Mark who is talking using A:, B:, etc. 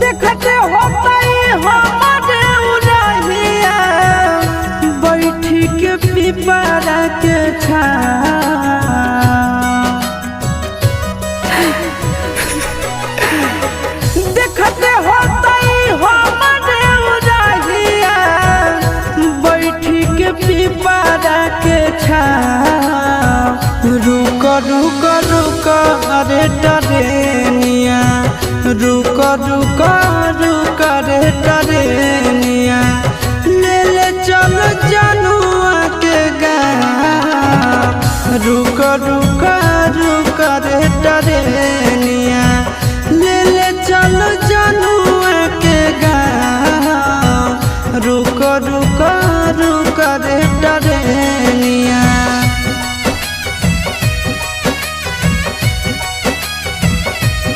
A: देखते होता हमारे उड़हिया बैठी के पिपरा के देखते होता हमारे उड़हिया बैठी के पिपरा के रुक रुक रुक अरे टरेनिया रुक रुक रुक रे टरेनिया ले ले चल जनुआ के गाँव रुक रुक रुक रे टरेनिया।